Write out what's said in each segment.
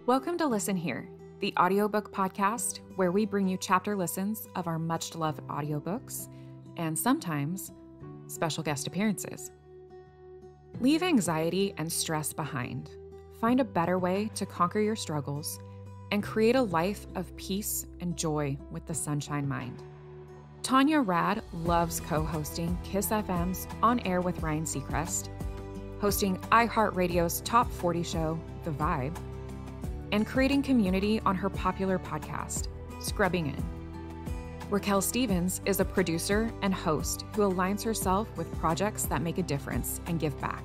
Welcome to Listen Here, the audiobook podcast where we bring you chapter listens of our much-loved audiobooks and sometimes special guest appearances. Leave anxiety and stress behind. Find a better way to conquer your struggles and create a life of peace and joy with the Sunshine Mind. Tanya Rad loves co-hosting Kiss FM's On Air with Ryan Seacrest, hosting iHeartRadio's Top 40 show, The Vibe, and creating community on her popular podcast, Scrubbing In. Raquelle Stevens is a producer and host who aligns herself with projects that make a difference and give back.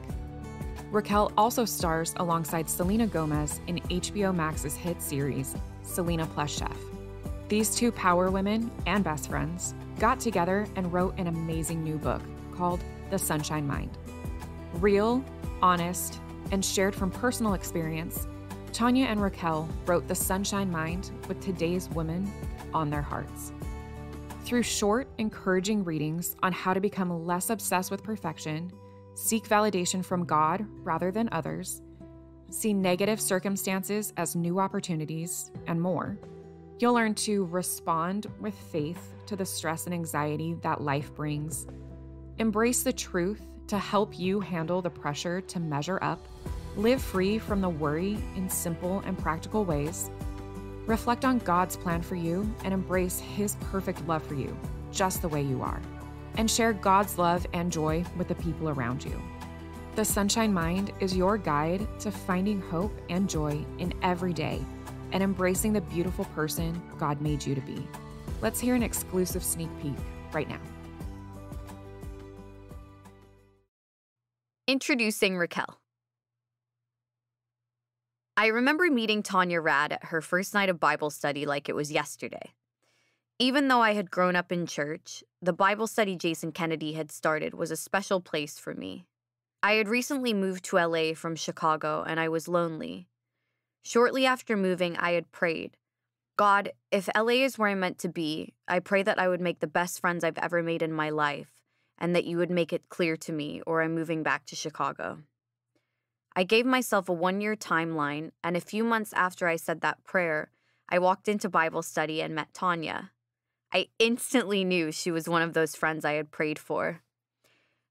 Raquelle also stars alongside Selena Gomez in HBO Max's hit series, Selena Plus Chef. These two power women and best friends got together and wrote an amazing new book called The Sunshine Mind. Real, honest, and shared from personal experience, Tanya and Raquelle wrote The Sunshine Mind with today's women on their hearts. Through short, encouraging readings on how to become less obsessed with perfection, seek validation from God rather than others, see negative circumstances as new opportunities, and more, you'll learn to respond with faith to the stress and anxiety that life brings, embrace the truth to help you handle the pressure to measure up, live free from the worry in simple and practical ways, reflect on God's plan for you and embrace His perfect love for you, just the way you are, and share God's love and joy with the people around you. The Sunshine Mind is your guide to finding hope and joy in every day and embracing the beautiful person God made you to be. Let's hear an exclusive sneak peek right now. Introducing Raquelle. I remember meeting Tanya Rad at her first night of Bible study like it was yesterday. Even though I had grown up in church, the Bible study Jason Kennedy had started was a special place for me. I had recently moved to LA from Chicago and I was lonely. Shortly after moving, I had prayed, God, if LA is where I'm meant to be, I pray that I would make the best friends I've ever made in my life and that you would make it clear to me or I'm moving back to Chicago. I gave myself a 1-year timeline, and a few months after I said that prayer, I walked into Bible study and met Tanya. I instantly knew she was one of those friends I had prayed for.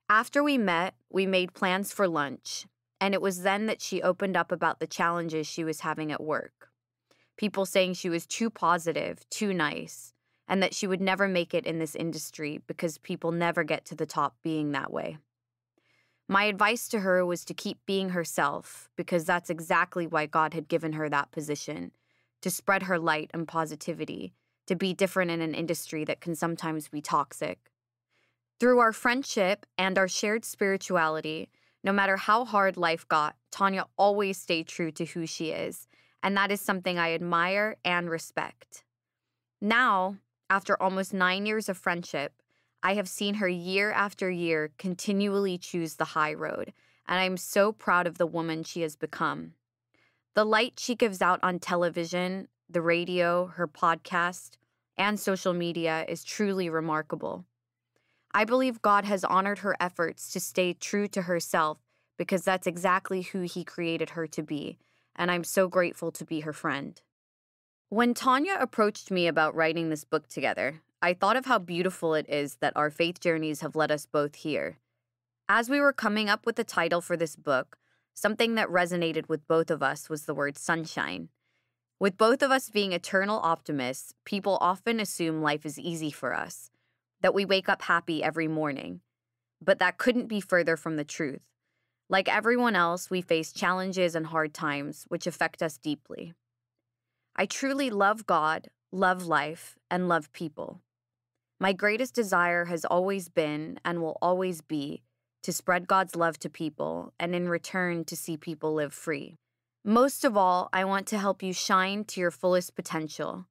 After we met, we made plans for lunch, and it was then that she opened up about the challenges she was having at work. People saying she was too positive, too nice, and that she would never make it in this industry because people never get to the top being that way. My advice to her was to keep being herself because that's exactly why God had given her that position, to spread her light and positivity, to be different in an industry that can sometimes be toxic. Through our friendship and our shared spirituality, no matter how hard life got, Tanya always stayed true to who she is, and that is something I admire and respect. Now, after almost 9 years of friendship, I have seen her year after year continually choose the high road, and I'm so proud of the woman she has become. The light she gives out on television, the radio, her podcast, and social media is truly remarkable. I believe God has honored her efforts to stay true to herself because that's exactly who He created her to be, and I'm so grateful to be her friend. When Tanya approached me about writing this book together, I thought of how beautiful it is that our faith journeys have led us both here. As we were coming up with the title for this book, something that resonated with both of us was the word sunshine. With both of us being eternal optimists, people often assume life is easy for us, that we wake up happy every morning. But that couldn't be further from the truth. Like everyone else, we face challenges and hard times, which affect us deeply. I truly love God, love life, and love people. My greatest desire has always been, and will always be, to spread God's love to people, and in return to see people live free. Most of all, I want to help you shine to your fullest potential.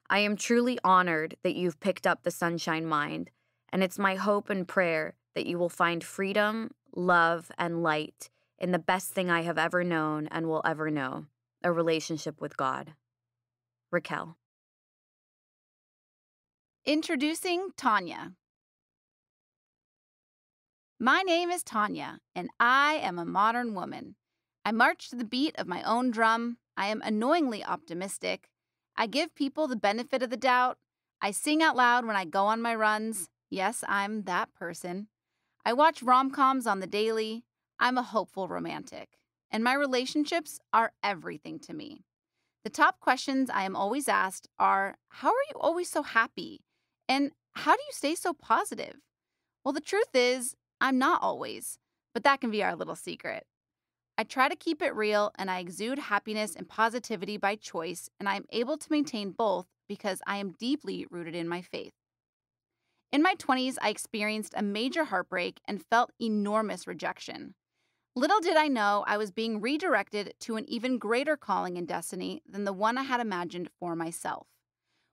I am truly honored that you've picked up the Sunshine Mind, and it's my hope and prayer that you will find freedom, love, and light in the best thing I have ever known and will ever know, a relationship with God. Raquelle. Introducing Tanya. My name is Tanya, and I am a modern woman. I march to the beat of my own drum. I am annoyingly optimistic. I give people the benefit of the doubt. I sing out loud when I go on my runs. Yes, I'm that person. I watch rom-coms on the daily. I'm a hopeful romantic. And my relationships are everything to me. The top questions I am always asked are, how are you always so happy? And how do you stay so positive? Well, the truth is, I'm not always, but that can be our little secret. I try to keep it real, and I exude happiness and positivity by choice, and I am able to maintain both because I am deeply rooted in my faith. In my 20s, I experienced a major heartbreak and felt enormous rejection. Little did I know I was being redirected to an even greater calling and destiny than the one I had imagined for myself.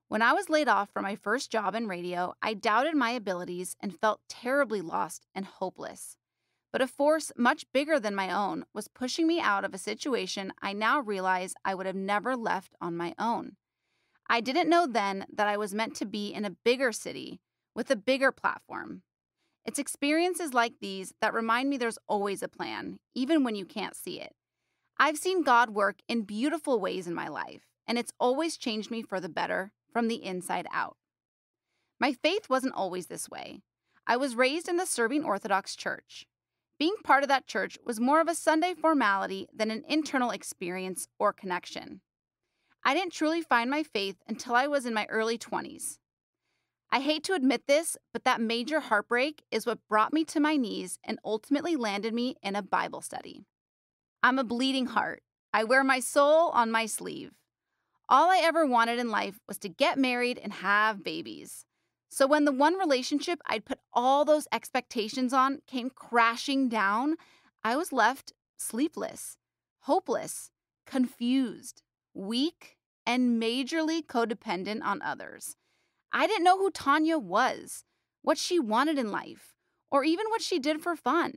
When I was laid off from my first job in radio, I doubted my abilities and felt terribly lost and hopeless. But a force much bigger than my own was pushing me out of a situation I now realize I would have never left on my own. I didn't know then that I was meant to be in a bigger city with a bigger platform. It's experiences like these that remind me there's always a plan, even when you can't see it. I've seen God work in beautiful ways in my life, and it's always changed me for the better from the inside out. My faith wasn't always this way. I was raised in the Serbian Orthodox Church. Being part of that church was more of a Sunday formality than an internal experience or connection. I didn't truly find my faith until I was in my early 20s. I hate to admit this, but that major heartbreak is what brought me to my knees and ultimately landed me in a Bible study. I'm a bleeding heart. I wear my soul on my sleeve. All I ever wanted in life was to get married and have babies. So when the one relationship I'd put all those expectations on came crashing down, I was left sleepless, hopeless, confused, weak, and majorly codependent on others. I didn't know who Tanya was, what she wanted in life, or even what she did for fun.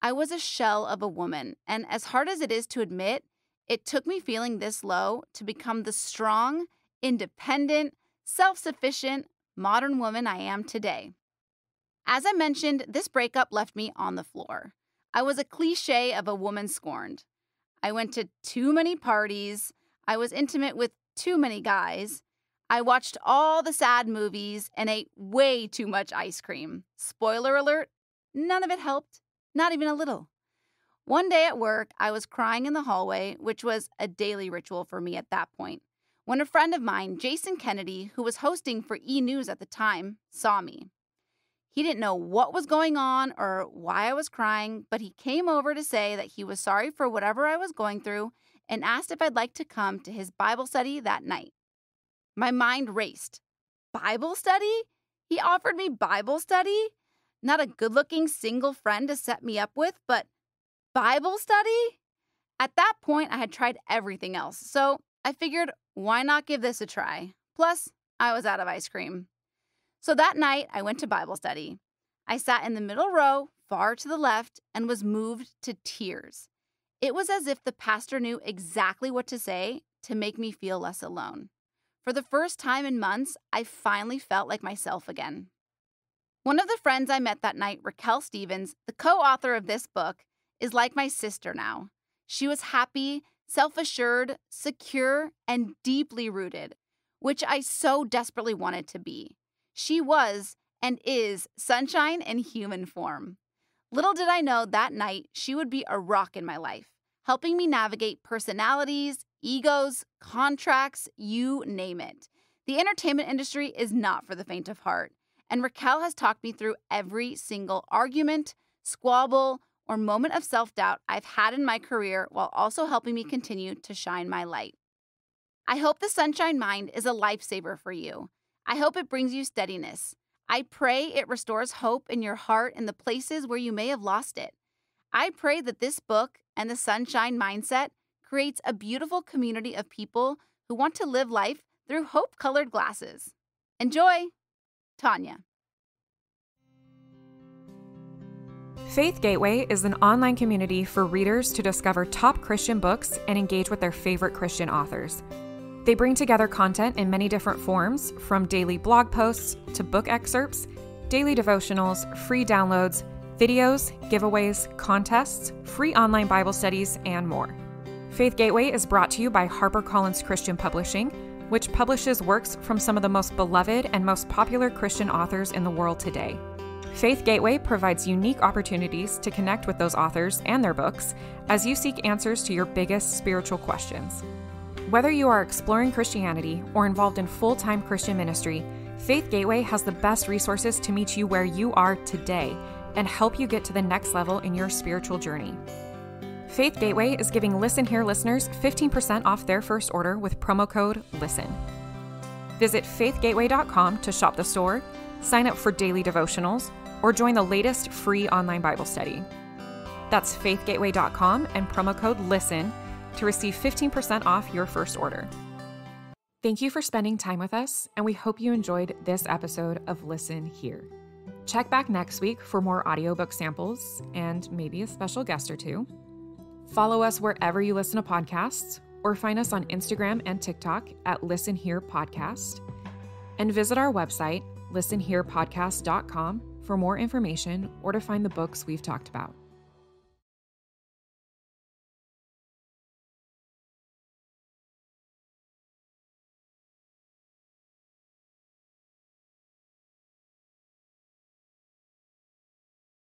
I was a shell of a woman, and as hard as it is to admit, it took me feeling this low to become the strong, independent, self-sufficient, modern woman I am today. As I mentioned, this breakup left me on the floor. I was a cliche of a woman scorned. I went to too many parties. I was intimate with too many guys. I watched all the sad movies and ate way too much ice cream. Spoiler alert, none of it helped, not even a little. One day at work, I was crying in the hallway, which was a daily ritual for me at that point, when a friend of mine, Jason Kennedy, who was hosting for E! News at the time, saw me. He didn't know what was going on or why I was crying, but he came over to say that he was sorry for whatever I was going through and asked if I'd like to come to his Bible study that night. My mind raced. Bible study? He offered me Bible study? Not a good-looking single friend to set me up with, but Bible study? At that point, I had tried everything else, so I figured, why not give this a try? Plus, I was out of ice cream. So that night, I went to Bible study. I sat in the middle row, far to the left, and was moved to tears. It was as if the pastor knew exactly what to say to make me feel less alone. For the first time in months, I finally felt like myself again. One of the friends I met that night, Raquelle Stevens, the co-author of this book, is like my sister now. She was happy, self-assured, secure, and deeply rooted, which I so desperately wanted to be. She was and is sunshine in human form. Little did I know that night she would be a rock in my life, helping me navigate personalities, egos, contracts, you name it. The entertainment industry is not for the faint of heart, and Raquelle has talked me through every single argument, squabble, or moment of self-doubt I've had in my career while also helping me continue to shine my light. I hope the Sunshine Mind is a lifesaver for you. I hope it brings you steadiness. I pray it restores hope in your heart in the places where you may have lost it. I pray that this book and the Sunshine Mindset creates a beautiful community of people who want to live life through hope-colored glasses. Enjoy! Tanya. Faith Gateway is an online community for readers to discover top Christian books and engage with their favorite Christian authors. They bring together content in many different forms, from daily blog posts to book excerpts, daily devotionals, free downloads, videos, giveaways, contests, free online Bible studies, and more. Faith Gateway is brought to you by HarperCollins Christian Publishing, which publishes works from some of the most beloved and most popular Christian authors in the world today. Faith Gateway provides unique opportunities to connect with those authors and their books as you seek answers to your biggest spiritual questions. Whether you are exploring Christianity or involved in full-time Christian ministry, Faith Gateway has the best resources to meet you where you are today and help you get to the next level in your spiritual journey. Faith Gateway is giving Listen Here listeners 15% off their first order with promo code LISTEN. Visit faithgateway.com to shop the store, sign up for daily devotionals, or join the latest free online Bible study. That's faithgateway.com and promo code LISTEN to receive 15% off your first order. Thank you for spending time with us, and we hope you enjoyed this episode of Listen Here. Check back next week for more audiobook samples and maybe a special guest or two. Follow us wherever you listen to podcasts, or find us on Instagram and TikTok at Listen Here Podcast. And visit our website, listenhearepodcast.com, for more information or to find the books we've talked about.